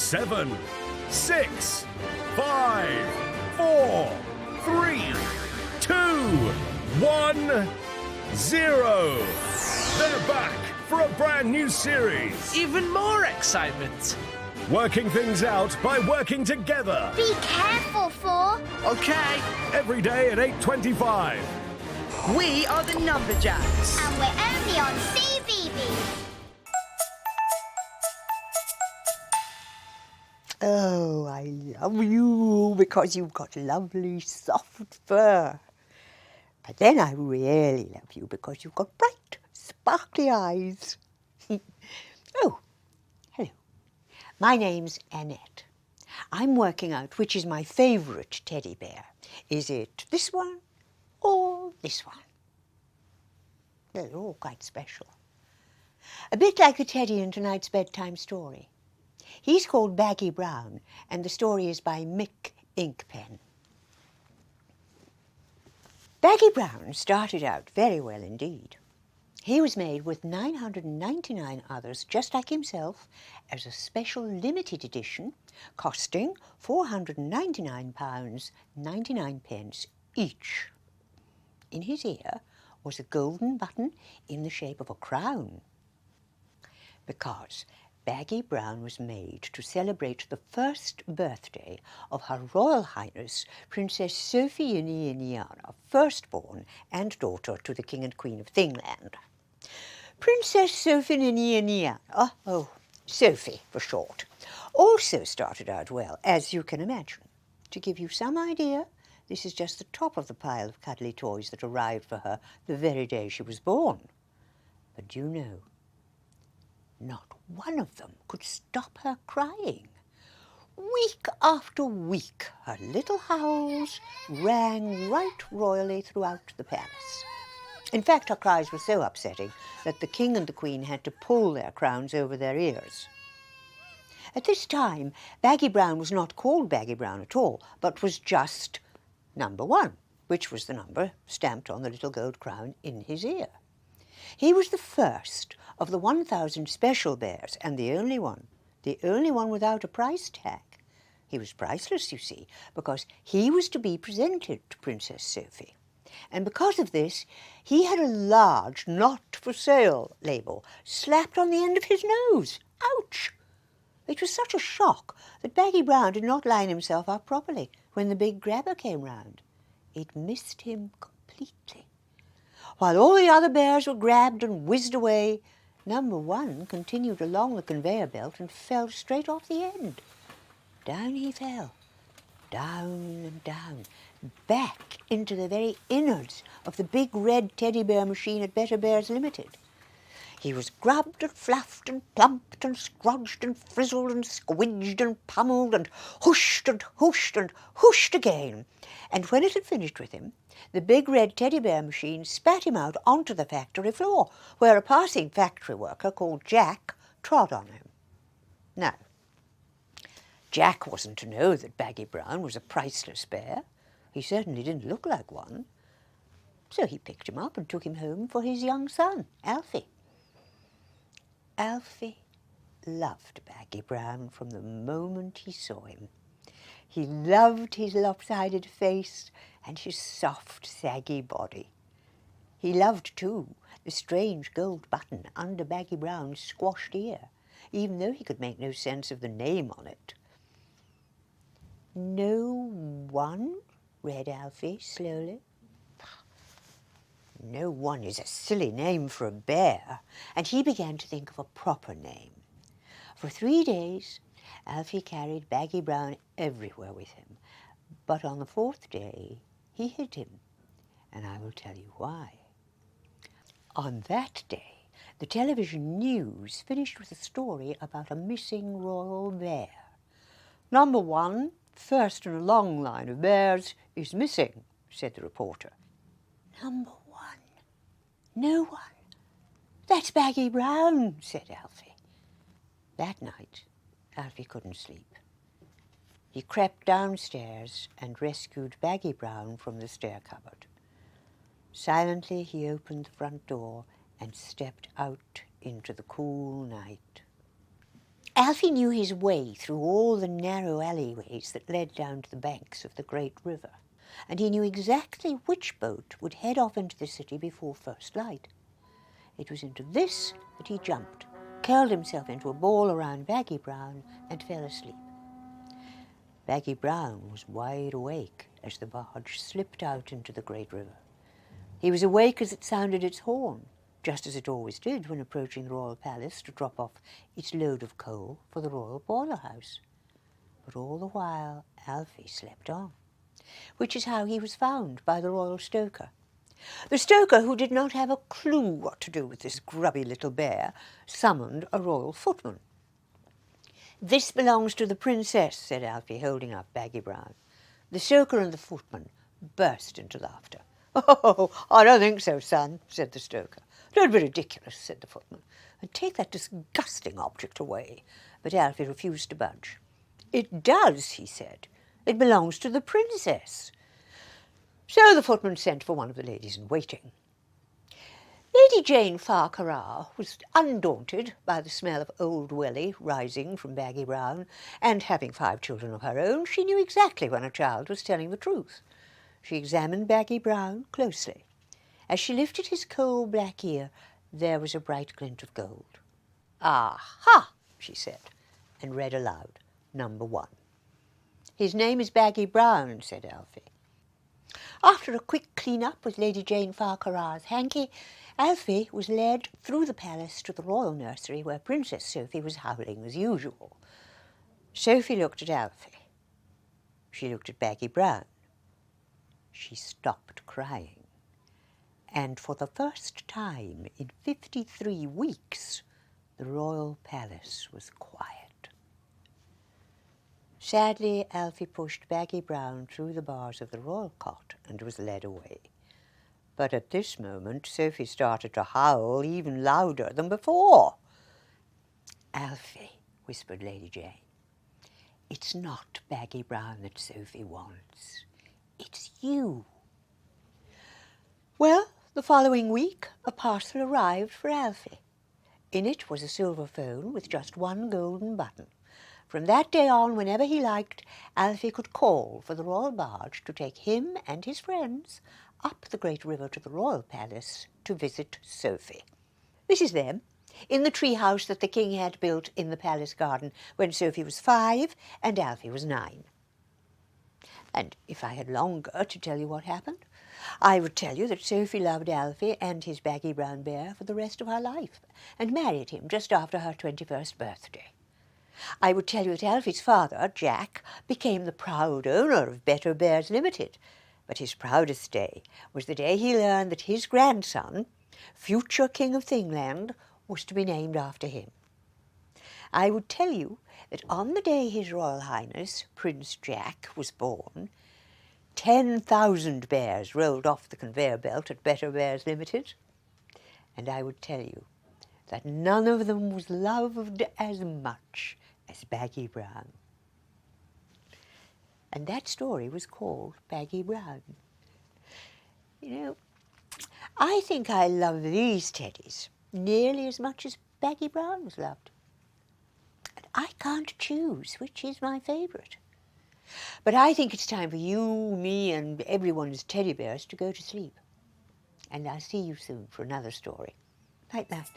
7, 6, 5, 4, 3, 2, 1, 0. They're back for a brand new series. Even more excitement. Working things out by working together. Be careful, Four. Okay. Every day at 8:25. We are the Numberjacks. And we're only on CBeebies. Oh, I love you because you've got lovely soft fur. But then I really love you because you've got bright, sparkly eyes. Oh, hello. My name's Annette. I'm working out which is my favourite teddy bear. Is it this one or this one? They're all quite special. A bit like the teddy in tonight's bedtime story. He's called Baggy Brown, and the story is by Mick Inkpen. Baggy Brown started out very well indeed. He was made with 999 others just like himself as a special limited edition, costing £499.99 each. In his ear was a golden button in the shape of a crown, because Baggy Brown was made to celebrate the first birthday of Her Royal Highness Princess Sophie, firstborn and daughter to the King and Queen of Thingland. Princess Sophie, Sophie for short, also started out well, as you can imagine. To give you some idea, this is just the top of the pile of cuddly toys that arrived for her the very day she was born. But you know, not one of them could stop her crying. Week after week, her little howls rang right royally throughout the palace. In fact, her cries were so upsetting that the King and the Queen had to pull their crowns over their ears. At this time, Baggy Brown was not called Baggy Brown at all, but was just number 1, which was the number stamped on the little gold crown in his ear. He was the first of the 1,000 special bears, and the only one without a price tag. He was priceless, you see, because he was to be presented to Princess Sophie. And because of this, he had a large not for sale label slapped on the end of his nose. Ouch! It was such a shock that Baggy Brown did not line himself up properly when the big grabber came round. It missed him completely. While all the other bears were grabbed and whizzed away, number 1 continued along the conveyor belt and fell straight off the end. Down he fell, down and down, back into the very innards of the big red teddy bear machine at Better Bears Limited. He was grubbed and fluffed and plumped and scrudged and frizzled and squidged and pummelled and hushed and hushed and hushed again. And when it had finished with him, the big red teddy bear machine spat him out onto the factory floor, where a passing factory worker called Jack trod on him. Now, Jack wasn't to know that Baggy Brown was a priceless bear. He certainly didn't look like one. So he picked him up and took him home for his young son, Alfie. Alfie loved Baggy Brown from the moment he saw him. He loved his lopsided face and his soft, saggy body. He loved, too, the strange gold button under Baggy Brown's squashed ear, even though he could make no sense of the name on it. "No one?" read Alfie slowly. No one is a silly name for a bear, and he began to think of a proper name. For 3 days, Alfie carried Baggy Brown everywhere with him, but on the 4th day, he hid him, and I will tell you why. On that day, the television news finished with a story about a missing royal bear. "Number 1, first in a long line of bears, is missing," said the reporter. "Number 1? No one? That's Baggy Brown," said Alfie. That night, Alfie couldn't sleep. He crept downstairs and rescued Baggy Brown from the stair cupboard. Silently he opened the front door and stepped out into the cool night. Alfie knew his way through all the narrow alleyways that led down to the banks of the great river, and he knew exactly which boat would head off into the city before first light. It was into this that he jumped, curled himself into a ball around Baggy Brown, and fell asleep. Baggy Brown was wide awake as the barge slipped out into the great river. He was awake as it sounded its horn, just as it always did when approaching the royal palace to drop off its load of coal for the royal boiler house. But all the while Alfie slept on, which is how he was found by the royal stoker. The stoker, who did not have a clue what to do with this grubby little bear, summoned a royal footman. "This belongs to the princess," said Alfie, holding up Baggy Brown. The stoker and the footman burst into laughter. "Oh, I don't think so, son," said the stoker. "Don't be ridiculous," said the footman, "and take that disgusting object away." But Alfie refused to budge. "It does," he said. "It belongs to the princess." So the footman sent for one of the ladies in waiting. Lady Jane Farquhar was undaunted by the smell of old welly rising from Baggy Brown, and having 5 children of her own, she knew exactly when a child was telling the truth. She examined Baggy Brown closely. As she lifted his coal-black ear, there was a bright glint of gold. "Aha!" she said, and read aloud, "Number 1. "His name is Baggy Brown," said Alfie. After a quick clean-up with Lady Jane Farquhar's hanky, Alfie was led through the palace to the royal nursery where Princess Sophie was howling as usual. Sophie looked at Alfie. She looked at Baggy Brown. She stopped crying. And for the first time in 53 weeks, the royal palace was quiet. Sadly, Alfie pushed Baggy Brown through the bars of the royal cot and was led away. But at this moment, Sophie started to howl even louder than before. "Alfie," whispered Lady Jane, "it's not Baggy Brown that Sophie wants. It's you." Well, the following week, a parcel arrived for Alfie. In it was a silver phone with just 1 golden button. From that day on, whenever he liked, Alfie could call for the royal barge to take him and his friends up the great river to the royal palace to visit Sophie. This is them, in the tree house that the king had built in the palace garden when Sophie was 5 and Alfie was 9. And if I had longer to tell you what happened, I would tell you that Sophie loved Alfie and his Baggy Brown bear for the rest of her life and married him just after her 21st birthday. I would tell you that Alfie's father, Jack, became the proud owner of Better Bears Limited, but his proudest day was the day he learned that his grandson, future King of Thingland, was to be named after him. I would tell you that on the day His Royal Highness, Prince Jack, was born, 10,000 bears rolled off the conveyor belt at Better Bears Limited, and I would tell you that none of them was loved as much as Baggy Brown. And that story was called Baggy Brown. You know, I think I love these teddies nearly as much as Baggy Brown was loved. And I can't choose which is my favourite. But I think it's time for you, me, and everyone's teddy bears to go to sleep. And I'll see you soon for another story. Night-night.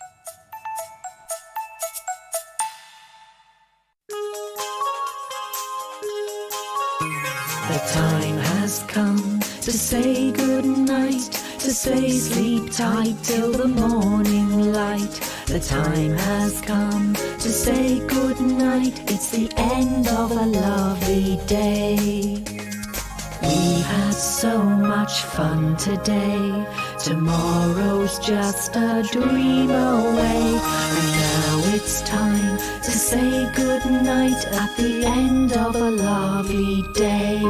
The time has come to say good night, to say sleep tight till the morning light. The time has come to say good night, it's the end of a lovely day. We've had so much fun today, tomorrow's just a dream away. And now it's time to say good night at the end of a lovely day.